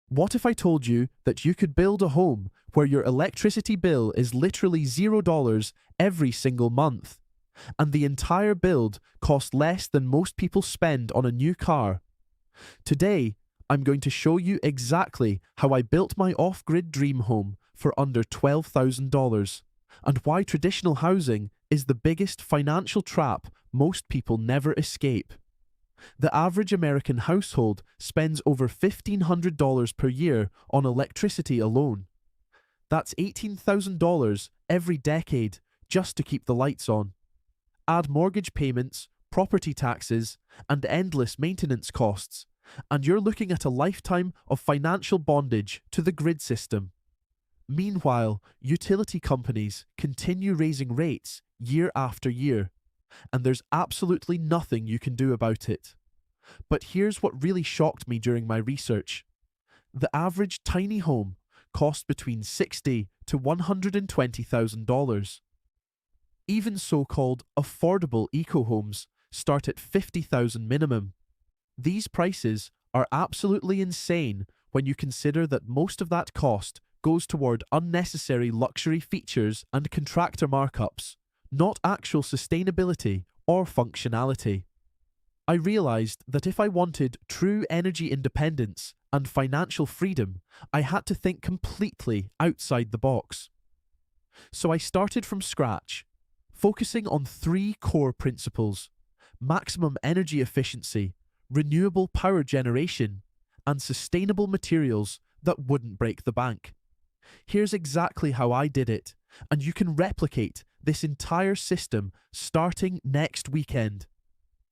What if I told you that you could build a home where your electricity bill is literally $0 every single month, and the entire build costs less than most people spend on a new car? Today, I'm going to show you exactly how I built my off-grid dream home for under $12,000, and why traditional housing is the biggest financial trap most people never escape. The average American household spends over $1,500 per year on electricity alone. That's $18,000 every decade just to keep the lights on. Add mortgage payments, property taxes, and endless maintenance costs, and you're looking at a lifetime of financial bondage to the grid system. Meanwhile, utility companies continue raising rates year after year, and there's absolutely nothing you can do about it. But here's what really shocked me during my research. The average tiny home costs between $60,000 to $120,000. Even so-called affordable eco-homes start at $50,000 minimum. These prices are absolutely insane when you consider that most of that cost goes toward unnecessary luxury features and contractor markups, not actual sustainability or functionality. I realized that if I wanted true energy independence and financial freedom, I had to think completely outside the box. So I started from scratch, focusing on 3 core principles: maximum energy efficiency, renewable power generation, and sustainable materials that wouldn't break the bank. Here's exactly how I did it, and you can replicate this entire system starting next weekend.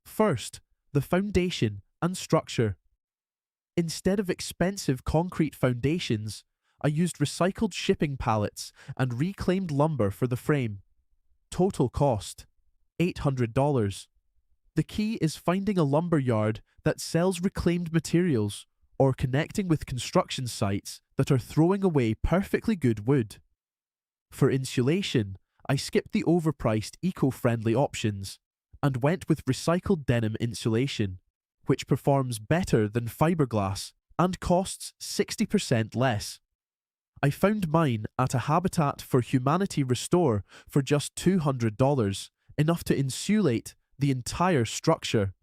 First, the foundation and structure. Instead of expensive concrete foundations, I used recycled shipping pallets and reclaimed lumber for the frame. Total cost, $800. The key is finding a lumber yard that sells reclaimed materials, or connecting with construction sites that are throwing away perfectly good wood. For insulation, I skipped the overpriced eco-friendly options and went with recycled denim insulation, which performs better than fiberglass and costs 60% less. I found mine at a Habitat for Humanity restore for just $200, enough to insulate the entire structure.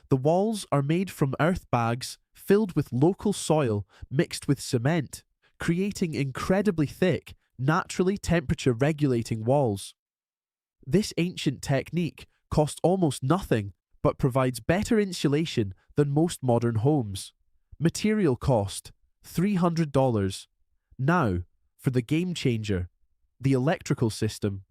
The walls are made from earth bags filled with local soil mixed with cement, creating incredibly thick, naturally temperature-regulating walls. This ancient technique costs almost nothing, but provides better insulation than most modern homes. Material cost, $300. Now, for the game changer, the electrical system.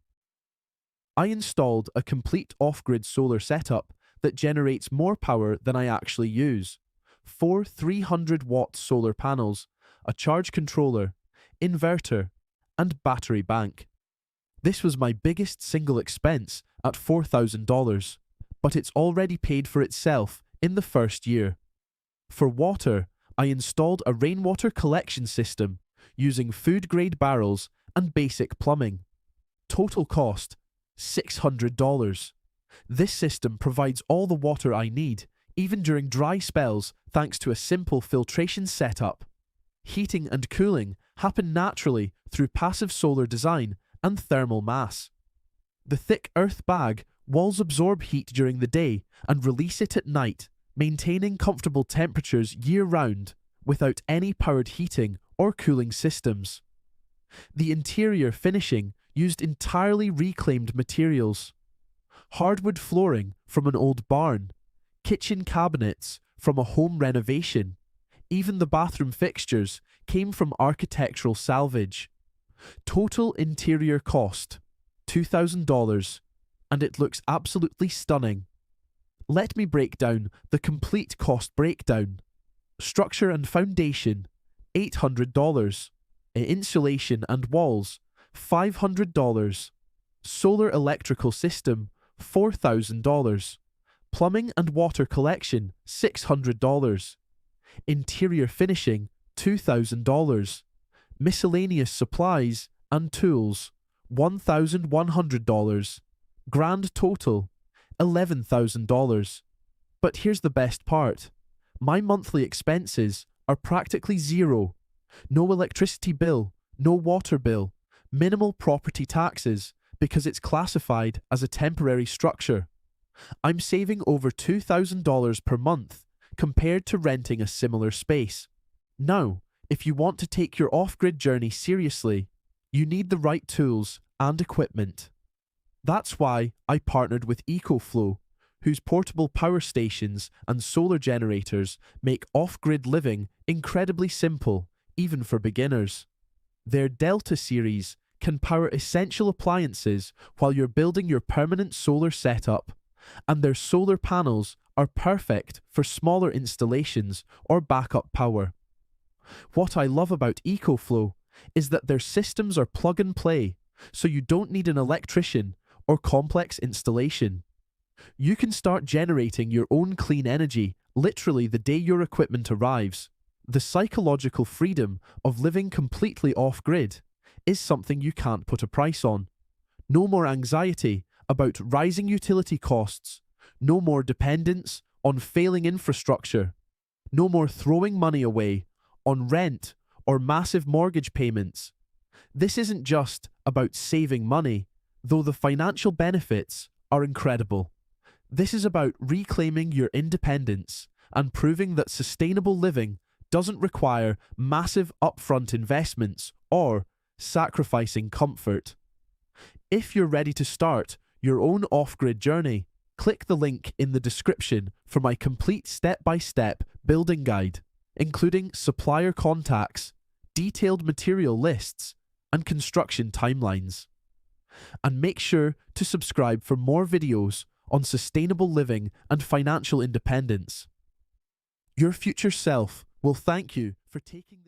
I installed a complete off-grid solar setup that generates more power than I actually use. 4 300-watt solar panels, a charge controller, inverter, and battery bank. This was my biggest single expense at $4,000, but it's already paid for itself in the first year. For water, I installed a rainwater collection system using food-grade barrels and basic plumbing. Total cost, $600. This system provides all the water I need, even during dry spells, thanks to a simple filtration setup. Heating and cooling happen naturally through passive solar design and thermal mass. The thick earth bag walls absorb heat during the day and release it at night, maintaining comfortable temperatures year-round without any powered heating or cooling systems. The interior finishing used entirely reclaimed materials. Hardwood flooring from an old barn, kitchen cabinets from a home renovation. Even the bathroom fixtures came from architectural salvage. Total interior cost, $2,000, and it looks absolutely stunning. Let me break down the complete cost breakdown. Structure and foundation, $800. Insulation and walls, $500. Solar electrical system, $4,000. Plumbing and water collection, $600. Interior finishing, $2,000. Miscellaneous supplies and tools, $1,100. Grand total, $11,000. But here's the best part. My monthly expenses are practically zero. No electricity bill, no water bill, minimal property taxes because it's classified as a temporary structure. I'm saving over $2,000 per month compared to renting a similar space. Now, if you want to take your off-grid journey seriously, you need the right tools and equipment. That's why I partnered with EcoFlow, whose portable power stations and solar generators make off-grid living incredibly simple, even for beginners. Their Delta series can power essential appliances while you're building your permanent solar setup, and their solar panels are perfect for smaller installations or backup power. What I love about EcoFlow is that their systems are plug and play, so you don't need an electrician or complex installation. You can start generating your own clean energy literally the day your equipment arrives. The psychological freedom of living completely off-grid is something you can't put a price on. No more anxiety about rising utility costs, no more dependence on failing infrastructure, no more throwing money away on rent or massive mortgage payments. This isn't just about saving money, though the financial benefits are incredible. This is about reclaiming your independence and proving that sustainable living doesn't require massive upfront investments or sacrificing comfort. If you're ready to start your own off-grid journey, click the link in the description for my complete step-by-step building guide, including supplier contacts, detailed material lists, and construction timelines. And make sure to subscribe for more videos on sustainable living and financial independence. Your future self will thank you for taking this